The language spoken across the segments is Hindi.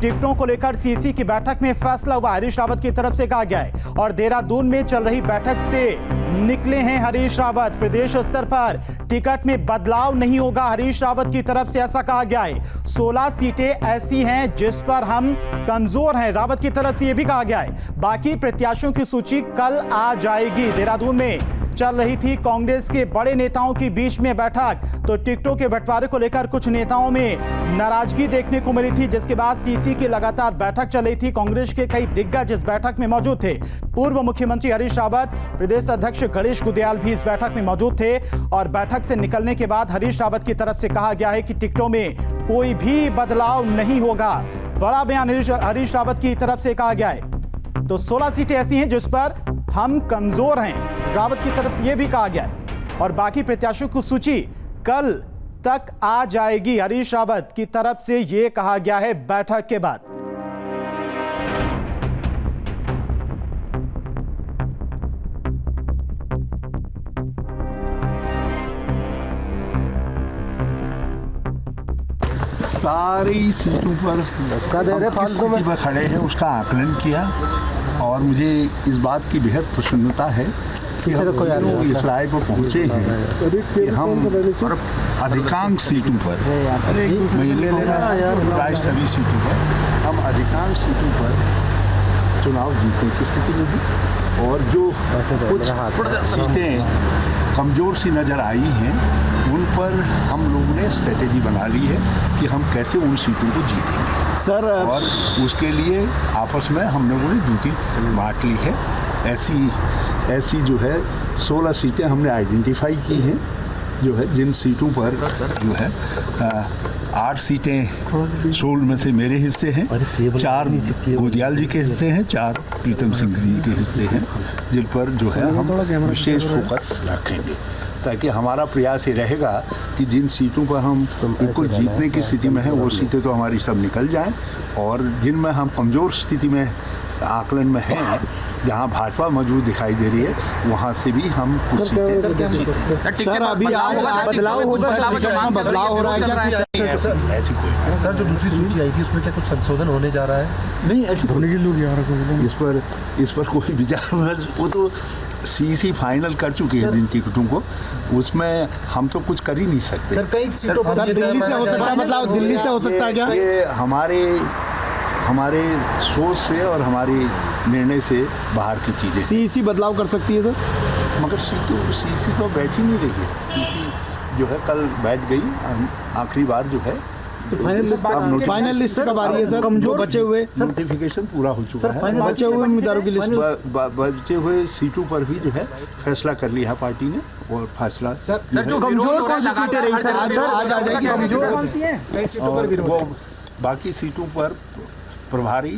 टिकटों को लेकर सीसी की बैठक में फैसला हुआ, हरीश रावत की तरफ से कहा गया है। और देहरादून में चल रही बैठक से निकले हैं हरीश रावत। प्रदेश स्तर पर टिकट में बदलाव नहीं होगा, हरीश रावत की तरफ से ऐसा कहा गया है। 16 सीटें ऐसी हैं जिस पर हम कमजोर हैं, रावत की तरफ से यह भी कहा गया है। बाकी प्रत्याशियों की सूची कल आ जाएगी। देहरादून में चल रही थी कांग्रेस के बड़े नेताओं के बीच में बैठक, तो टिकटों के बंटवारे को लेकर कुछ नेताओं में नाराजगी देखने को मिली थी, जिसके बाद सीसी की लगातार बैठक चल रही थी। कांग्रेस के कई दिग्गज इस बैठक में मौजूद थे। पूर्व मुख्यमंत्री हरीश रावत, प्रदेश अध्यक्ष गणेश गुदयाल भी इस बैठक में मौजूद थे। और बैठक से निकलने के बाद हरीश रावत की तरफ से कहा गया है कि टिकटों में कोई भी बदलाव नहीं होगा। बड़ा बयान हरीश रावत की तरफ से कहा गया है। तो 16 सीटें ऐसी हैं जिस पर हम कमजोर हैं, रावत की तरफ से यह भी कहा गया है। और बाकी प्रत्याशियों की सूची कल तक आ जाएगी, हरीश रावत की तरफ से यह कहा गया है बैठक के बाद। सारी सीटों पर किस स्थिति पर खड़े हैं उसका आकलन किया और मुझे इस बात की बेहद प्रसन्नता है कि हम लोग इस राय पर पहुँचे हैं कि हम अधिकांश सीटों पर, मैं ये नहीं कहूँगा प्राय सभी सीटों पर, हम अधिकांश सीटों पर चुनाव जीतने की स्थिति में हैं। और जो कुछ सीटें कमज़ोर सी नज़र आई हैं उन पर हम लोगों ने स्ट्रेटेजी बना ली है कि हम कैसे उन सीटों को जीतेंगे सर। और उसके लिए आपस में हम लोगों ने ड्यूटी बांट ली है। ऐसी जो है 16 सीटें हमने आइडेंटिफाई की हैं, जो है जिन सीटों पर जो है 8 सीटें 16 में से मेरे हिस्से हैं, 4 गुदयाल जी के हिस्से हैं, 4 प्रीतम सिंह जी के हिस्से हैं, जिन पर जो है हम विशेष फोकस रखेंगे, ताकि हमारा प्रयास ये रहेगा कि जिन सीटों पर हम बिल्कुल जीतने की स्थिति में हैं वो सीटें तो हमारी सब निकल जाएं, और जिनमें हम कमज़ोर स्थिति में आकलन में हैं, जहां भाजपा मौजूद दिखाई दे रही है, वहां से भी हम कुछ सीटें सर अभी आज बदलाव हो रहा है क्या? ऐसी कोई सर जो दूसरी सूची आई थी उसमें क्या कुछ संशोधन होने जा रहा है? नहीं, ऐसी इस पर कोई विचार, वो तो सीसी फाइनल कर चुके हैं जिन टिकटों को, उसमें हम तो कुछ कर ही नहीं सकते सर। कई सीटों पर सर दिल्ली से हो सकता है बदलाव, दिल्ली से हो सकता है क्या? ये हमारे सोच से और हमारे निर्णय से बाहर की चीज़ें। सीसी बदलाव कर सकती है सर, मगर सीसी तो बैठ ही नहीं रही है। सीसी जो है कल बैठ गई आखिरी बार जो है। तो फाइनल लिस्ट कब आ रही है सर? जो बचे हुए नोटिफिकेशन पूरा हो चुका है, बचे हुए उम्मीदवारों की लिस्ट, बचे हुए सीटों पर भी जो है फैसला कर लिया पार्टी ने। और फैसला सर जो कमजोर कौन सी सीटें रही सर आज आ जाएगी? कमजोर कौन सी हैं? कई सीटों पर वो बाकी सीटों पर प्रभारी,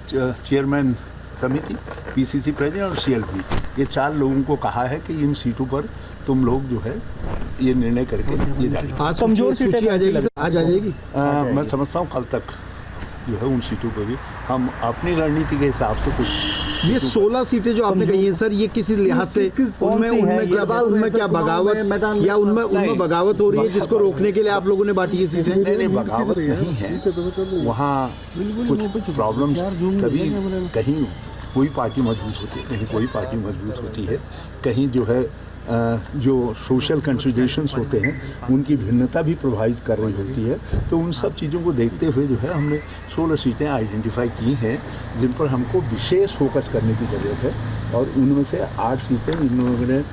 चेयरमैन समिति, पीसीसी प्रेसिडेंट और सीएलपी, ये 4 लोगों को कहा है कि इन सीटों पर तुम लोग जो है ये निर्णय करके ये जारी। आज कमजोर सीटें आ जाएगी, आज आ जाएगी। मैं समझता हूँ कल तक जो है उन सीटों पर भी हम अपनी रणनीति के हिसाब से कुछ। ये 16 सीटें जो आपने कही हैं सर, ये किसी लिहाज से उनमें क्या बगावत या उनमें बगावत हो रही है जिसको रोकने के लिए आप लोगों ने बांटी ये सीटें? नहीं, बगावत नहीं है। वहाँ कुछ प्रॉब्लम्स, कभी कहीं कोई पार्टी मजबूत होती है, कहीं कोई पार्टी मजबूत होती है, कहीं जो है जो सोशल कंसिडरेशंस होते हैं उनकी भिन्नता भी प्रभावित कर रही होती है। तो उन सब चीज़ों को देखते हुए जो है हमने 16 सीटें आइडेंटिफाई की हैं जिन पर हमको विशेष फोकस करने की ज़रूरत है। और उनमें से 8 सीटें इन लोगों ने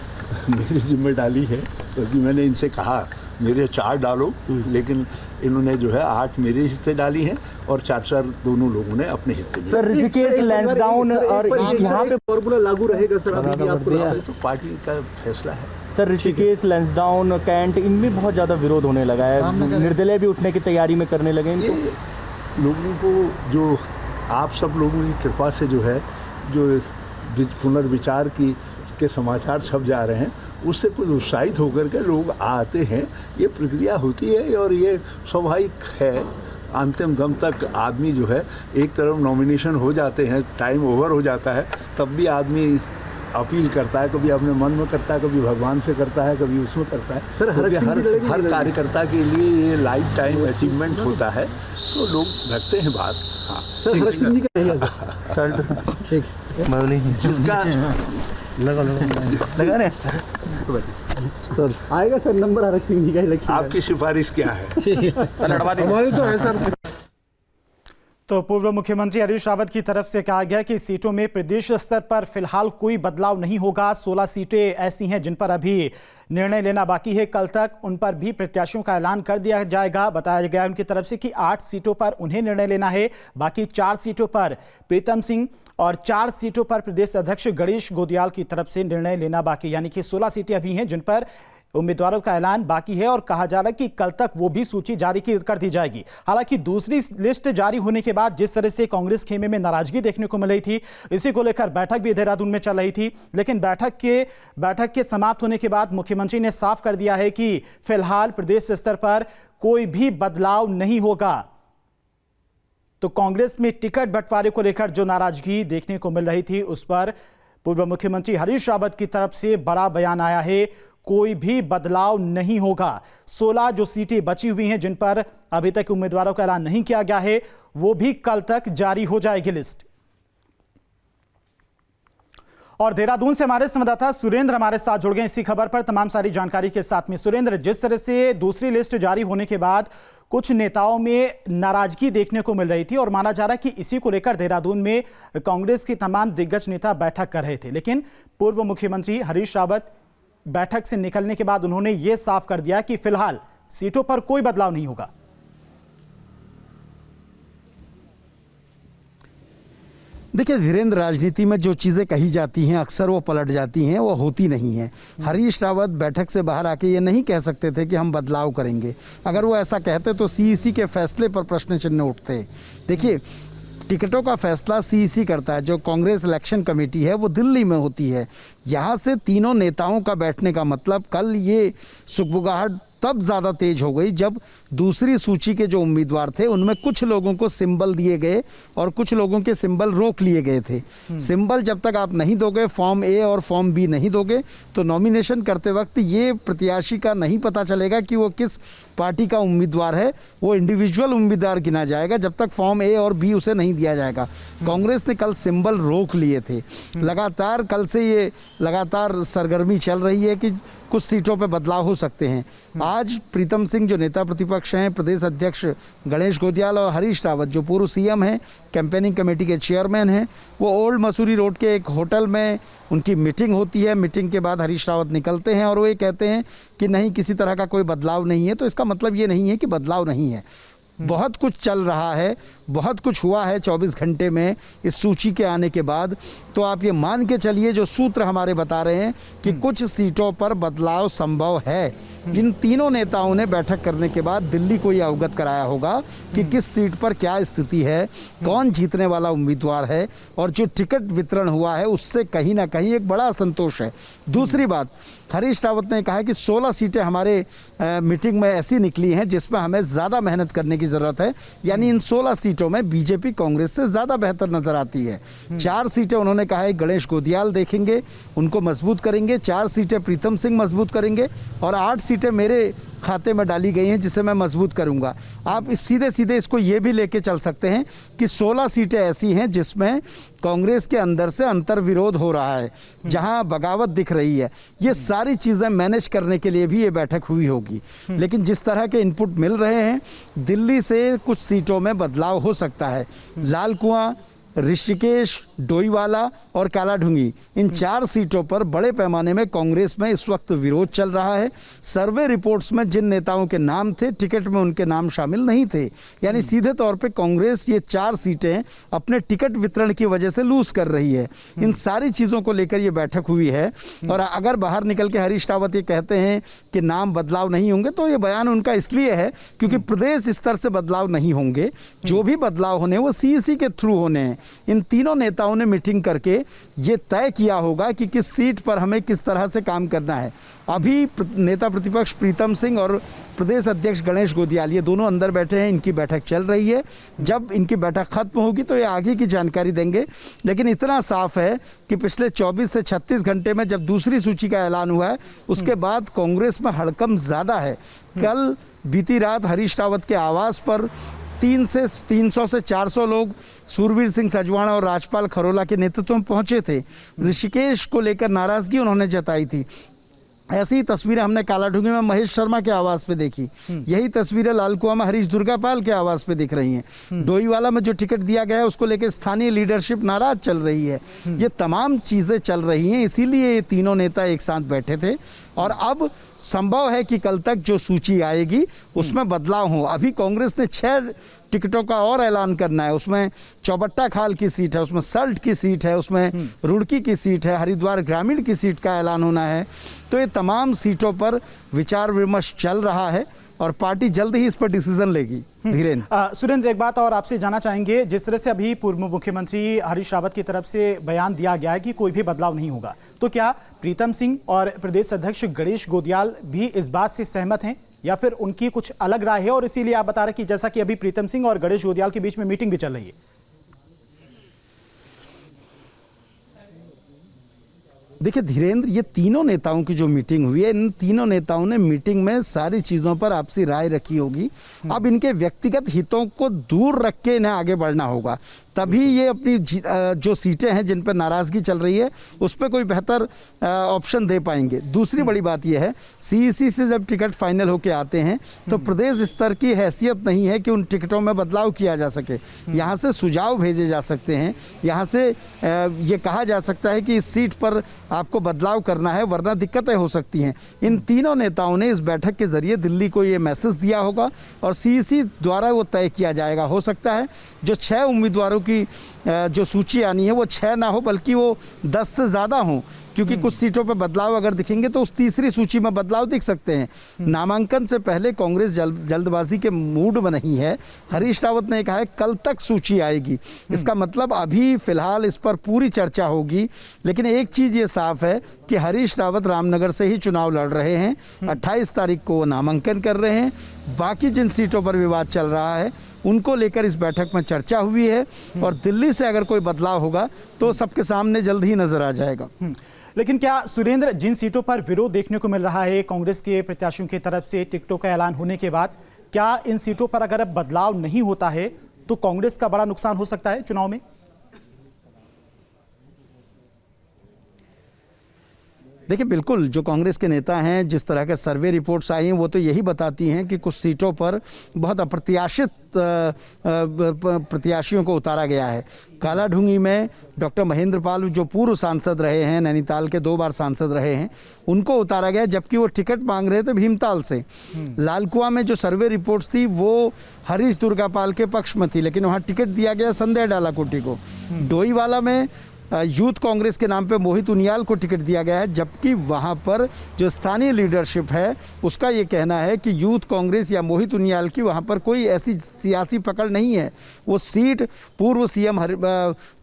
मेरी जिम्मे डाली है, क्योंकि मैंने इनसे कहा मेरे 4 डालो, लेकिन इन्होंने जो है 8 मेरे हिस्से डाली हैं और 4 दोनों लोगों ने अपने हिस्से में। सर ऋषिकेश, लैंसडाउन और यहाँ पे फॉर्मूला लागू रहेगा सर? अभी आपको तो पार्टी का फैसला है सर। ऋषिकेश, लैंसडाउन, कैंट, इनमें बहुत ज़्यादा विरोध होने लगा है, निर्दलीय भी उठने की तैयारी में करने लगे हैं। तो लोगों को जो आप सब लोगों की कृपा से जो है जो पुनर्विचार के समाचार छप जा रहे हैं, उससे कुछ उत्साहित होकर के लोग आते हैं। ये प्रक्रिया होती है और ये स्वाभाविक है। अंतिम दम तक आदमी जो है एक तरफ नॉमिनेशन हो जाते हैं, टाइम ओवर हो जाता है, तब भी आदमी अपील करता है, कभी अपने मन में करता है, कभी भगवान से करता है, कभी उसमें करता है। सर हर कार्यकर्ता के लिए ये लाइफ टाइम अचीवमेंट होता है। तो लोग रखते हैं बात। हाँ, जिसका लगा रहे सर आएगा सर नंबर हरक सिंह जी का इलेक्शन। आपकी सिफारिश क्या है? हमारी तो है सर। तो पूर्व मुख्यमंत्री हरीश रावत की तरफ से कहा गया कि सीटों में प्रदेश स्तर पर फिलहाल कोई बदलाव नहीं होगा। 16 सीटें ऐसी हैं जिन पर अभी निर्णय लेना बाकी है। कल तक उन पर भी प्रत्याशियों का ऐलान कर दिया जाएगा। बताया गया उनकी तरफ से कि 8 सीटों पर उन्हें निर्णय लेना है। बाकी 4 सीटों पर प्रीतम सिंह और 4 सीटों पर प्रदेश अध्यक्ष गणेश गोदियाल की तरफ से निर्णय लेना बाकी, यानी कि 16 सीटें अभी हैं जिन पर उम्मीदवारों का ऐलान बाकी है। और कहा जा रहा है कि कल तक वो भी सूची जारी कर दी जाएगी। हालांकि दूसरी लिस्ट जारी होने के बाद जिस तरह से कांग्रेस खेमे में नाराजगी देखने को मिल रही थी, इसी को लेकर बैठक भी देहरादून में चल रही थी। लेकिन बैठक के समाप्त होने के बाद मुख्यमंत्री ने साफ कर दिया है कि फिलहाल प्रदेश स्तर पर कोई भी बदलाव नहीं होगा। तो कांग्रेस में टिकट बंटवारे को लेकर जो नाराजगी देखने को मिल रही थी, उस पर पूर्व मुख्यमंत्री हरीश रावत की तरफ से बड़ा बयान आया है। कोई भी बदलाव नहीं होगा। 16 जो सीटें बची हुई हैं जिन पर अभी तक उम्मीदवारों का ऐलान नहीं किया गया है, वो भी कल तक जारी हो जाएगी लिस्ट। और देहरादून से हमारे संवाददाता सुरेंद्र हमारे साथ जुड़ गए इसी खबर पर तमाम सारी जानकारी के साथ में। सुरेंद्र, जिस तरह से दूसरी लिस्ट जारी होने के बाद कुछ नेताओं में नाराजगी देखने को मिल रही थी और माना जा रहा है कि इसी को लेकर देहरादून में कांग्रेस के तमाम दिग्गज नेता बैठक कर रहे थे, लेकिन पूर्व मुख्यमंत्री हरीश रावत बैठक से निकलने के बाद उन्होंने यह साफ कर दिया कि फिलहाल सीटों पर कोई बदलाव नहीं होगा। देखिए धीरेन्द्र, राजनीति में जो चीज़ें कही जाती हैं अक्सर वो पलट जाती हैं, वो होती नहीं हैं। हरीश रावत बैठक से बाहर आके ये नहीं कह सकते थे कि हम बदलाव करेंगे। अगर वो ऐसा कहते तो सीईसी के फैसले पर प्रश्न चिन्ह उठते। देखिए, टिकटों का फैसला सीईसी करता है। जो कांग्रेस इलेक्शन कमेटी है वो दिल्ली में होती है। यहाँ से तीनों नेताओं का बैठने का मतलब, कल ये सुगबुगाहट तब ज़्यादा तेज हो गई जब दूसरी सूची के जो उम्मीदवार थे उनमें कुछ लोगों को सिंबल दिए गए और कुछ लोगों के सिंबल रोक लिए गए थे। सिंबल जब तक आप नहीं दोगे, फॉर्म ए और फॉर्म बी नहीं दोगे, तो नॉमिनेशन करते वक्त ये प्रत्याशी का नहीं पता चलेगा कि वो किस पार्टी का उम्मीदवार है। वो इंडिविजुअल उम्मीदवार गिना जाएगा जब तक फॉर्म ए और बी उसे नहीं दिया जाएगा। कांग्रेस ने कल सिंबल रोक लिए थे। लगातार कल से ये लगातार सरगर्मी चल रही है कि कुछ सीटों पे बदलाव हो सकते हैं। आज प्रीतम सिंह जो नेता प्रतिपक्ष हैं, प्रदेश अध्यक्ष गणेश गोदियाल और हरीश रावत जो पूर्व सीएम हैं, कैंपेनिंग कमेटी के चेयरमैन हैं, वो ओल्ड मसूरी रोड के एक होटल में उनकी मीटिंग होती है। मीटिंग के बाद हरीश रावत निकलते हैं और वो ये कहते हैं कि नहीं, किसी तरह का कोई बदलाव नहीं है। तो इसका मतलब ये नहीं है कि बदलाव नहीं है। बहुत कुछ चल रहा है, बहुत कुछ हुआ है 24 घंटे में इस सूची के आने के बाद। तो आप ये मान के चलिए, जो सूत्र हमारे बता रहे हैं कि कुछ सीटों पर बदलाव संभव है। इन तीनों नेताओं ने बैठक करने के बाद दिल्ली को ये अवगत कराया होगा कि किस सीट पर क्या स्थिति है, कौन जीतने वाला उम्मीदवार है, और जो टिकट वितरण हुआ है उससे कहीं ना कहीं एक बड़ा असंतोष है। दूसरी बात, हरीश रावत ने कहा कि 16 सीटें हमारे मीटिंग में ऐसी निकली हैं जिसमें हमें ज़्यादा मेहनत करने की ज़रूरत है। यानी इन 16 सीटों में बीजेपी कांग्रेस से ज़्यादा बेहतर नज़र आती है। 4 सीटें उन्होंने कहा है गणेश गोदियाल देखेंगे, उनको मजबूत करेंगे। 4 सीटें प्रीतम सिंह मजबूत करेंगे और 8 सीटें मेरे खाते में डाली गई हैं जिसे मैं मजबूत करूंगा। आप इस सीधे सीधे इसको ये भी लेके चल सकते हैं कि 16 सीटें ऐसी हैं जिसमें कांग्रेस के अंदर से अंतर्विरोध हो रहा है, जहां बगावत दिख रही है। ये सारी चीज़ें मैनेज करने के लिए भी ये बैठक हुई होगी। लेकिन जिस तरह के इनपुट मिल रहे हैं, दिल्ली से कुछ सीटों में बदलाव हो सकता है। लाल कुआं, ऋषिकेश, डोईवाला और कालाढूंगी, इन 4 सीटों पर बड़े पैमाने में कांग्रेस में इस वक्त विरोध चल रहा है। सर्वे रिपोर्ट्स में जिन नेताओं के नाम थे, टिकट में उनके नाम शामिल नहीं थे। यानी सीधे तौर पे कांग्रेस ये 4 सीटें अपने टिकट वितरण की वजह से लूज कर रही है। इन सारी चीज़ों को लेकर ये बैठक हुई है। और अगर बाहर निकल के हरीश रावत ये कहते हैं कि नाम बदलाव नहीं होंगे, तो ये बयान उनका इसलिए है क्योंकि प्रदेश स्तर से बदलाव नहीं होंगे। जो भी बदलाव होने वो सीईसी के थ्रू होने हैं। इन तीनों नेताओं ने मीटिंग करके ये तय किया होगा कि किस सीट पर हमें किस तरह से काम करना है। अभी नेता प्रतिपक्ष प्रीतम सिंह और प्रदेश अध्यक्ष गणेश गोदियाल ये दोनों अंदर बैठे हैं, इनकी बैठक चल रही है। जब इनकी बैठक खत्म होगी तो ये आगे की जानकारी देंगे। लेकिन इतना साफ है कि पिछले 24 से 36 घंटे में जब दूसरी सूची का ऐलान हुआ है, उसके बाद कांग्रेस में हड़कंप ज़्यादा है। कल बीती रात हरीश रावत के आवास पर 300 से 400 लोग सूरवीर सिंह सजवाणा और राजपाल खरोला के नेतृत्व में पहुंचे थे। ऋषिकेश को लेकर नाराजगी उन्होंने जताई थी। ऐसी तस्वीरें हमने कालाढूंगी में महेश शर्मा के आवास पे देखी। यही तस्वीरें लालकुआं में हरीश दुर्गापाल के आवास पे दिख रही हैं। डोईवाला में जो टिकट दिया गया है उसको लेकर स्थानीय लीडरशिप नाराज चल रही है। ये तमाम चीज़ें चल रही हैं, इसीलिए ये तीनों नेता एक साथ बैठे थे। और अब संभव है कि कल तक जो सूची आएगी उसमें बदलाव हो। अभी कांग्रेस ने 6 टिकटों का और ऐलान करना है। उसमें चौबट्टा खाल की सीट है, उसमें सल्ट की सीट है, उसमें रुड़की की सीट है, हरिद्वार ग्रामीण की सीट का ऐलान होना है। तो ये तमाम सीटों पर विचार विमर्श चल रहा है और पार्टी जल्द ही इस पर डिसीजन लेगी। धीरेन्द्र, सुरेंद्र, एक बात और आपसे जानना चाहेंगे। जिस तरह से अभी पूर्व मुख्यमंत्री हरीश रावत की तरफ से बयान दिया गया है कि कोई भी बदलाव नहीं होगा, तो क्या प्रीतम सिंह और प्रदेश अध्यक्ष गणेश गोदियाल भी इस बात से सहमत हैं या फिर उनकी कुछ अलग राय है? और इसीलिए आप बता रहे कि जैसा कि अभी प्रीतम सिंह और गणेश गोदियाल के बीच में मीटिंग भी चल रही है। देखिए धीरेन्द्र, ये तीनों नेताओं की जो मीटिंग हुई है, इन तीनों नेताओं ने मीटिंग में सारी चीज़ों पर आपसी राय रखी होगी। अब इनके व्यक्तिगत हितों को दूर रख के इन्हें आगे बढ़ना होगा, तभी ये अपनी जो सीटें हैं जिन पर नाराज़गी चल रही है उस पर कोई बेहतर ऑप्शन दे पाएंगे। दूसरी बड़ी बात यह है, सीईसी से जब टिकट फाइनल होके आते हैं तो प्रदेश स्तर की हैसियत नहीं है कि उन टिकटों में बदलाव किया जा सके। यहाँ से सुझाव भेजे जा सकते हैं, यहाँ से ये कहा जा सकता है कि इस सीट पर आपको बदलाव करना है वरना दिक्कतें हो सकती हैं। इन तीनों नेताओं ने इस बैठक के जरिए दिल्ली को ये मैसेज दिया होगा और सीईसी द्वारा वो तय किया जाएगा। हो सकता है जो 6 उम्मीदवारों की जो सूची आनी है वो 6 ना हो बल्कि वो 10 से ज़्यादा हों, क्योंकि कुछ सीटों पर बदलाव अगर दिखेंगे तो उस तीसरी सूची में बदलाव दिख सकते हैं। नामांकन से पहले कांग्रेस जल्दबाजी के मूड में नहीं है। हरीश रावत ने कहा है कल तक सूची आएगी, इसका मतलब अभी फिलहाल इस पर पूरी चर्चा होगी। लेकिन एक चीज़ ये साफ है कि हरीश रावत रामनगर से ही चुनाव लड़ रहे हैं। 28 तारीख को वो नामांकन कर रहे हैं। बाकी जिन सीटों पर विवाद चल रहा है उनको लेकर इस बैठक में चर्चा हुई है और दिल्ली से अगर कोई बदलाव होगा तो सबके सामने जल्द ही नजर आ जाएगा। लेकिन क्या सुरेंद्र, जिन सीटों पर विरोध देखने को मिल रहा है कांग्रेस के प्रत्याशियों की तरफ से टिकटों का ऐलान होने के बाद, क्या इन सीटों पर अगर अब बदलाव नहीं होता है तो कांग्रेस का बड़ा नुकसान हो सकता है चुनाव में? देखिए बिल्कुल, जो कांग्रेस के नेता हैं, जिस तरह के सर्वे रिपोर्ट्स आई हैं वो तो यही बताती हैं कि कुछ सीटों पर बहुत अप्रत्याशित प्रत्याशियों को उतारा गया है। कालाढूंगी में डॉक्टर महेंद्र पाल जो पूर्व सांसद रहे हैं, नैनीताल के 2 बार सांसद रहे हैं, उनको उतारा गया जबकि वो टिकट मांग रहे थे भीमताल से। लालकुआं में जो सर्वे रिपोर्ट्स थी वो हरीश दुर्गापाल के पक्ष में थी, लेकिन वहाँ टिकट दिया गया संजय डालाकोटी को। डोईवाला में यूथ कांग्रेस के नाम पे मोहित उनियाल को टिकट दिया गया है, जबकि वहाँ पर जो स्थानीय लीडरशिप है उसका ये कहना है कि यूथ कांग्रेस या मोहित उनियाल की वहाँ पर कोई ऐसी सियासी पकड़ नहीं है। वो सीट पूर्व सीएम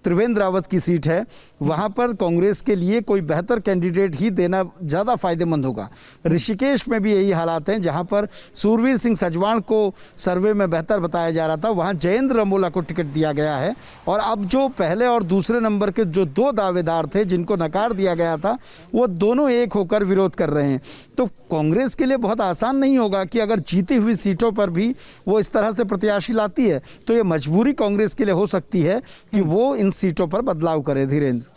त्रिवेंद्र रावत की सीट है, वहाँ पर कांग्रेस के लिए कोई बेहतर कैंडिडेट ही देना ज़्यादा फायदेमंद होगा। ऋषिकेश में भी यही हालात हैं, जहाँ पर सूरवीर सिंह सजवाण को सर्वे में बेहतर बताया जा रहा था, वहाँ जयेंद्र रमोला को टिकट दिया गया है। और अब जो पहले और दूसरे नंबर के जो 2 दावेदार थे जिनको नकार दिया गया था, वो दोनों एक होकर विरोध कर रहे हैं। तो कांग्रेस के लिए बहुत आसान नहीं होगा कि अगर जीती हुई सीटों पर भी वो इस तरह से प्रत्याशी लाती है तो ये मजबूरी कांग्रेस के लिए हो सकती है कि वो इन सीटों पर बदलाव करे। धीरेन्द्र,